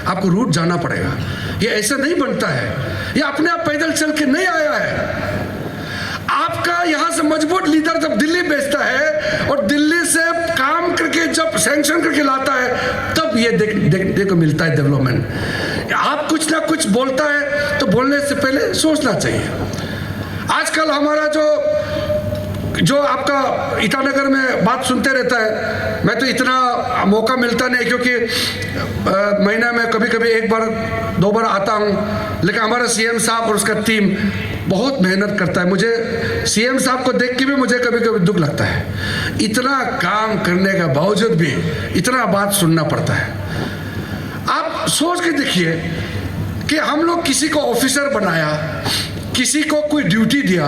आपको रूट जाना पड़ेगा। ये ऐसे नहीं बनता है, ये अपने आप पैदल चल के नहीं आया है। आपका यहाँ से मजबूत लीडर जब दिल्ली भेजता है और दिल्ली से काम करके जब सैंक्शन करके लाता है, तब ये देखने को मिलता है डेवलपमेंट। आप कुछ ना कुछ बोलता है तो बोलने से पहले सोचना चाहिए। आजकल हमारा जो आपका ईटानगर में बात सुनते रहता है, मैं तो इतना मौका मिलता नहीं क्योंकि महीना में कभी कभी एक बार दो बार आता हूँ, लेकिन हमारा सीएम साहब और उसका टीम बहुत मेहनत करता है। मुझे सीएम साहब को देख के भी मुझे कभी कभी दुख लगता है, इतना काम करने के बावजूद भी इतना बात सुनना पड़ता है। आप सोच के देखिए कि हम लोग किसी को ऑफिसर बनाया, किसी को कोई ड्यूटी दिया,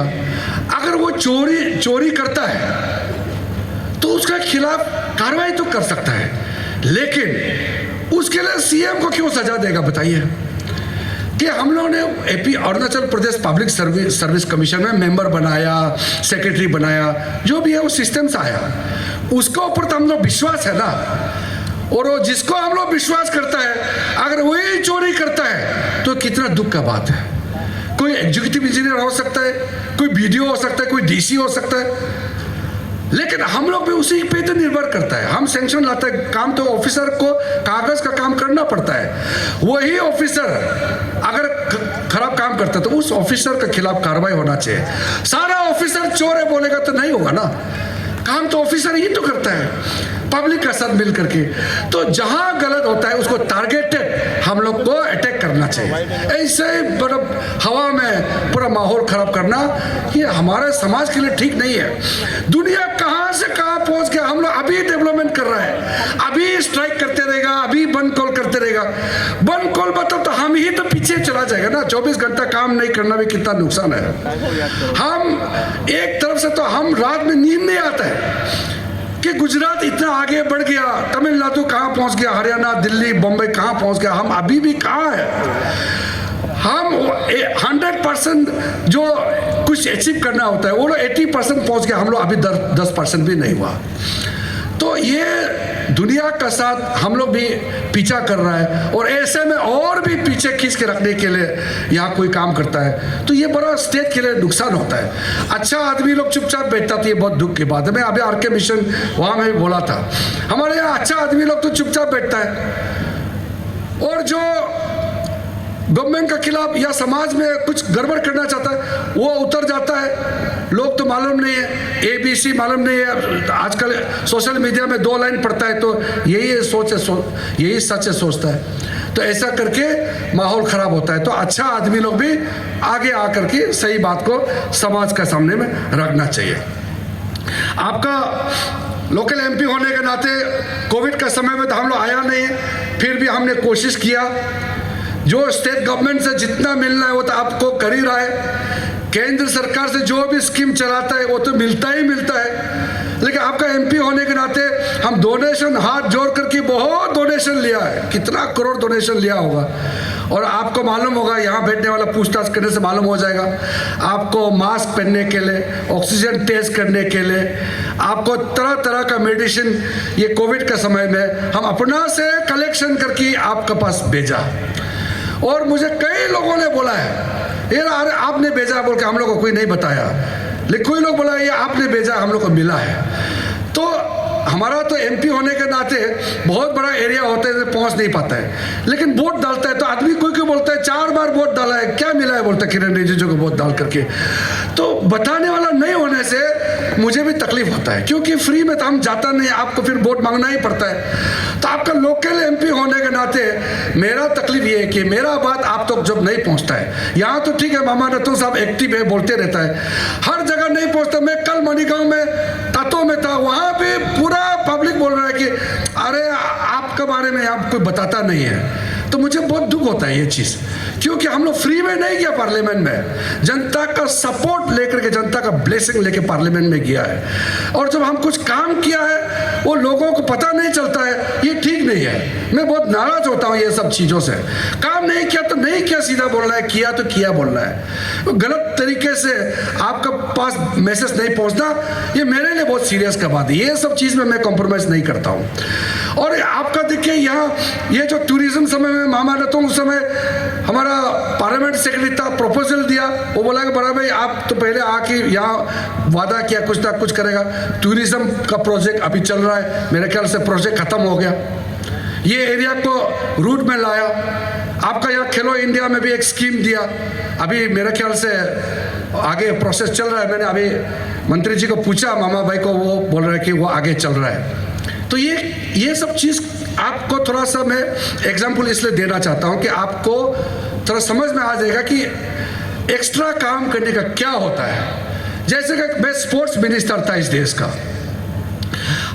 अगर वो चोरी करता है तो उसके खिलाफ कार्रवाई तो कर सकता है, लेकिन उसके लिए सीएम को क्यों सजा देगा बताइए? कि हम लोगों ने AP Arunachal Pradesh public service commission में मेंबर बनाया, सेक्रेटरी बनाया, जो भी है वो सिस्टम से आया, उसके ऊपर तो हम लोग विश्वास है ना। और वो जिसको हम लोग विश्वास करता है अगर वही चोरी करता है तो कितना दुख का बात है। कोई एग्जीक्यूटिव इंजीनियर हो सकता है, कोई बीडीओ हो सकता है, कोई डीसी हो सकता है, लेकिन हम लोग भी उसी पे तो निर्भर करता है। हम सैंक्शन लाते हैं, काम तो ऑफिसर को कागज का काम करना पड़ता है। वही ऑफिसर अगर खराब काम करता है तो उस ऑफिसर के खिलाफ कार्रवाई होना चाहिए। सारा ऑफिसर चोर है बोलेगा तो नहीं होगा ना, काम तो ऑफिसर ही तो करता है पब्लिक का साथ मिल करके। तो जहां गलत होता है उसको टारगेटेड हम लोग को अटैक करना चाहिए। ऐसे हवा में पूरा माहौल खराब करना ये हमारे समाज के लिए ठीक नहीं है। दुनिया कहां से कहां पहुंच गया, हम लोग अभी डेवलपमेंट कर रहा है, अभी स्ट्राइक करते रहेगा, अभी बंद कॉल करते रहेगा। बंद कॉल बताओ तो हम ही तो पीछे चला जाएगा ना। 24 घंटा काम नहीं करना भी कितना नुकसान है। हम एक तरफ से तो हम रात में नींद नहीं आता है कि गुजरात इतना आगे बढ़ गया, तमिलनाडु कहाँ पहुँच गया, हरियाणा, दिल्ली, बम्बई कहाँ पहुँच गया, हम अभी भी कहाँ है। हम 100% जो कुछ अचीव करना होता है वो लोग 80% पहुँच गया, हम लोग अभी 10% भी नहीं हुआ। तो ये दुनिया का साथ हम लोग भी पीछा कर रहा है और ऐसे में और भी पीछे खींच के रखने के लिए यहाँ कोई काम करता है तो ये बड़ा स्टेट के लिए नुकसान होता है। अच्छा आदमी लोग चुपचाप बैठता था, ये बहुत दुख की बात है। मैं अभी आरके मिशन वहाँ में भी बोला था, हमारे यहाँ अच्छा आदमी लोग तो चुपचाप बैठता है और जो गवर्नमेंट के खिलाफ या समाज में कुछ गड़बड़ करना चाहता है वो उतर जाता है। लोग तो मालूम नहीं है, ABC मालूम नहीं है, आजकल सोशल मीडिया में 2 लाइन पढ़ता है तो यही सोच है, यही सच है सोचता है। तो ऐसा करके माहौल खराब होता है। तो अच्छा आदमी लोग भी आगे आकर के सही बात को समाज के सामने में रखना चाहिए। आपका लोकल MP होने के नाते कोविड के समय में तो हम लोग आया नहीं, फिर भी हमने कोशिश किया। जो स्टेट गवर्नमेंट से जितना मिलना है वो तो आपको कर ही रहा है। केंद्र सरकार से जो भी स्कीम चलाता है वो तो मिलता ही मिलता है, लेकिन आपका MP होने के नाते हम डोनेशन हाथ जोड़ करके बहुत डोनेशन लिया है, कितना करोड़ डोनेशन लिया होगा। और आपको मालूम होगा, यहाँ बैठने वाला पूछताछ करने से मालूम हो जाएगा, आपको मास्क पहनने के लिए, ऑक्सीजन टेस्ट करने के लिए, आपको तरह तरह का मेडिसिन ये कोविड के समय में हम अपना से कलेक्शन करके आपके पास भेजा। और मुझे कई लोगों ने बोला है ये अरे आपने भेजा बोल के हम लोग को कोई नहीं बताया, लेकिन कोई लोग बोला ये आपने भेजा हम लोग को मिला है। तो हमारा तो MP होने के नाते बहुत बड़ा एरिया होता है, पहुंच नहीं पाता है, लेकिन वोट डालता है तो आदमी कोई कोई बोलता है 4 बार वोट डाला है, क्या मिला है बोलता है किरण रिजिजू को वोट डाल करके। तो बताने वाला नहीं होने से मुझे भी तकलीफ होता है, क्योंकि फ्री में तो हम जाता नहीं, आपको फिर वोट मांगना ही पड़ता है। तो आपका लोकल MP होने के नाते मेरा तकलीफ ये है कि मेरा बात आप तक जब नहीं पहुंचता है, यहाँ तो ठीक है मामा रतन साहब एक्टिव है, बोलते रहता है, हर जगह नहीं पहुंचता। मैं कल मणिगांव में तत्व में था, वहाँ पे पूरा पब्लिक बोल रहा है कि अरे आपके बारे में आप कोई बताता नहीं है। तो मुझे बहुत दुख होता है ये चीज़, क्योंकि हम लोग फ्री में नहीं गया पार्लियामेंट में, जनता का सपोर्ट लेकर के, जनता का ब्लेसिंग लेके पार्लियामेंट में गया है। और जब हम कुछ काम किया है वो लोगों को पता नहीं चलता है, ये ठीक नहीं है। मैं बहुत नाराज होता हूँ ये सब चीज़ों से। काम नहीं किया तो नहीं किया सीधा बोलना है, किया तो किया बोलना है। गलत तरीके से आपका पास मैसेज नहीं पहुंचना, ये मेरे लिए बहुत सीरियस का बात है। ये सब चीज़ में मैं कॉम्प्रोमाइज़ नहीं करता हूँ। और आपका देखिए यहाँ ये जो टूरिज्म समय में मामा रहता हूँ, उस समय हमारा पार्लियामेंट सेक्रेटरी था, प्रपोजल दिया, वो बोला कि बड़ा भाई आप तो पहले आके यहाँ वादा किया कुछ ना कुछ करेगा। टूरिज्म का प्रोजेक्ट अभी चल रहा है, मेरे ख्याल से प्रोजेक्ट ख़त्म हो गया, ये एरिया को रूट में लाया। आपका यहाँ खेलो इंडिया में भी एक स्कीम दिया, अभी मेरे ख्याल से आगे प्रोसेस चल रहा है। मैंने अभी मंत्री जी को पूछा, मामा भाई को, वो बोल रहे हैं कि वो आगे चल रहा है। तो ये सब चीज़ आपको थोड़ा सा मैं एग्जाम्पल इसलिए देना चाहता हूँ कि आपको थोड़ा समझ में आ जाएगा कि एक्स्ट्रा काम करने का क्या होता है। जैसे कि मैं स्पोर्ट्स मिनिस्टर था इस देश का,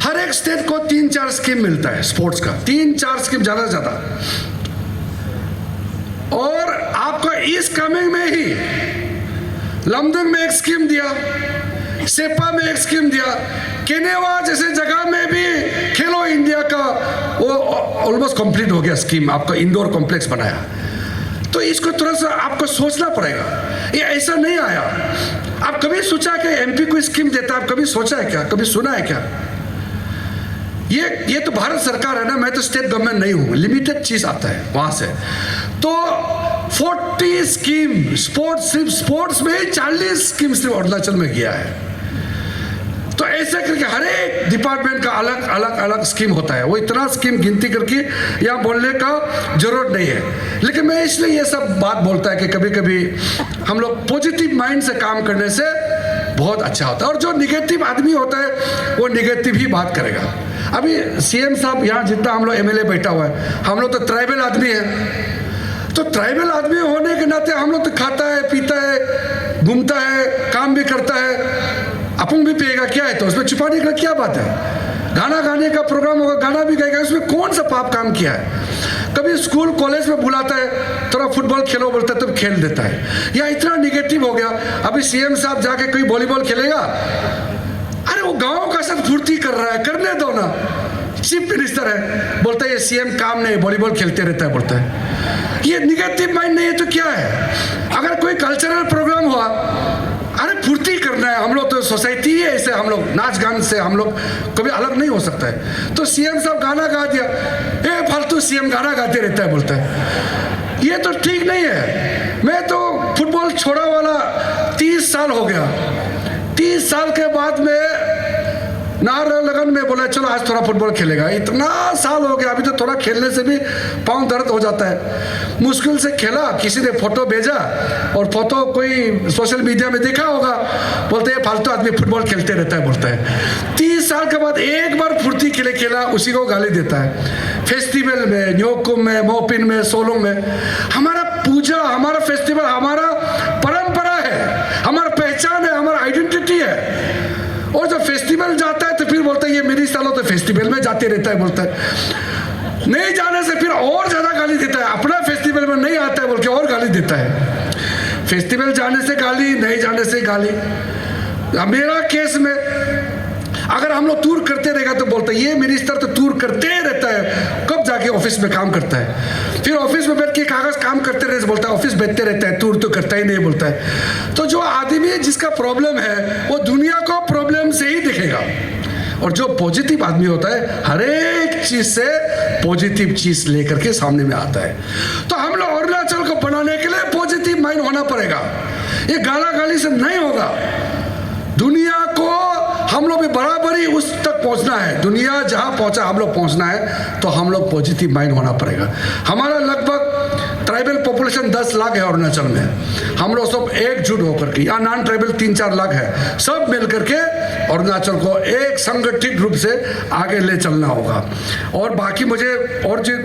हर एक स्टेट को 3-4 स्कीम मिलता है स्पोर्ट्स का, 3-4 स्कीम ज़्यादा से ज़्यादा। और आपको ईस्ट कामेंग में ही लमदंग में एक स्कीम दिया, सेपा में एक स्कीम दिया, केनेवा जैसे जगह में भी खेलो इंडिया का वो ऑलमोस्ट कंप्लीट हो गया स्कीम, आपका इंडोर कॉम्प्लेक्स बनाया। तो इसको थोड़ा सा आपको सोचना पड़ेगा, ये ऐसा नहीं आया। आप कभी सोचा कि एमपी को स्कीम देता है, आप कभी सोचा है क्या, कभी सुना है क्या? ये तो भारत सरकार है ना, मैं तो स्टेट गवर्नमेंट नहीं हूँ, लिमिटेड चीज आता है वहां से। तो 40 स्कीम सिर्फ स्पोर्ट्स में 40 स्कीम सिर्फ अरुणाचल में गया है। तो ऐसे करके हर एक डिपार्टमेंट का अलग स्कीम होता है। वो इतना स्कीम गिनती करके यहाँ बोलने का जरूरत नहीं है। लेकिन मैं इसलिए ये सब बात बोलता है कि कभी कभी हम लोग पॉजिटिव माइंड से काम करने से बहुत अच्छा होता है। और जो निगेटिव आदमी होता है वो निगेटिव ही बात करेगा। अभी सीएम साहब यहाँ जितना हम लोग एमएलए बैठा हुआ है, हम लोग तो ट्राइबल आदमी है। तो ट्राइबल आदमी होने के नाते हम लोग तो खाता है, पीता है, घूमता है, काम भी करता है, अपन भी पिएगा, क्या है तो उसमें छुपाने का क्या बात है? गाना गाने का प्रोग्राम होगा, गाना भी गाएगा, उसमें कौन सा पाप काम किया है? कभी स्कूल कॉलेज में बुलाता है, थोड़ा फुटबॉल खेलो बोलता है, तब खेल देता है। या इतना निगेटिव हो गया। अभी सीएम साहब जाके कोई वॉलीबॉल खेलेगा, अरे वो गाँव का सब फुर्ती कर रहा है, करने दो ना। चीफ मिनिस्टर है, बोलता है ये सीएम काम नहीं, वॉलीबॉल खेलते रहता है, बोलता है। ये निगेटिव माइंड नहीं है तो क्या है? अगर कोई कल्चरल प्रोग्राम हुआ, अरे फुर्ती करना है, हम लोग तो सोसाइटी है, ऐसे हम लोग नाच गान से हम लोग कभी अलग नहीं हो सकता है। तो सीएम साहब गाना गा दिया, ए फालतू सीएम गाना गाते रहता है, बोलता है। ये तो ठीक नहीं है। मैं तो फुटबॉल छोड़ा वाला 30 साल हो गया। 30 साल के बाद में नार लगन में बोला चलो आज थोड़ा फुटबॉल खेलेगा। इतना साल हो गया, अभी तो थोड़ा खेलने से भी पाँव दर्द हो जाता है। मुश्किल से खेला, किसी ने फोटो भेजा और फोटो कोई सोशल मीडिया में देखा होगा, बोलते हैं फालतू आदमी फुटबॉल खेलते रहता है, बोलता है। 30 साल के बाद एक बार फुर्ती के लिए खेला, उसी को गाली देता है। फेस्टिवल में, न्योकुम में, मोपिन में, सोलोंग में, हमारा पूजा, हमारा फेस्टिवल, हमारा परंपरा है, हमारा पहचान है, हमारा आइडेंटिटी है। और जब फेस्टिवल जाता है तो फिर बोलता है ये मेरी सालों तो फेस्टिवल में जाते रहता है, बोलता है। नहीं जाने से फिर और ज्यादा गाली देता है, अपना फेस्टिवल में नहीं आता है बोल के और गाली देता है। फेस्टिवल जाने से गाली, नहीं जाने से गाली। मेरा केस में अगर हम लोग टूर करते रहेगा तो बोलता है ये मिनिस्टर तो टूर करते रहता है, कब जाके ऑफिस में काम करता है? फिर ऑफिस में बैठ के कागज काम करते रहे, बोलता है ऑफिस बैठते रहता है, टूर तो करता ही नहीं, बोलता है। तो जो आदमी जिसका प्रॉब्लम है वो दुनिया को प्रॉब्लम से ही दिखेगा। और जो पॉजिटिव आदमी होता है हर एक चीज से पॉजिटिव चीज लेकर के सामने में आता है। तो हम लोग अरुणाचल को बनाने के लिए पॉजिटिव माइंड होना पड़ेगा। ये गाला गाली से नहीं होगा। दुनिया को हम लोग भी बराबरी उस तक पहुंचना है। दुनिया जहां पहुंचा हम लोग पहुंचना है, तो हम लोग पॉजिटिव माइंड होना पड़ेगा। हमारा लगभग ट्राइबल पॉपुलेशन 10 लाख है अरुणाचल में। हम लोग सब एकजुट होकर के, या नॉन ट्राइबल 3-4 लाख है, सब मिलकर के अरुणाचल को एक संगठित रूप से आगे ले चलना होगा। और बाकी मुझे और जो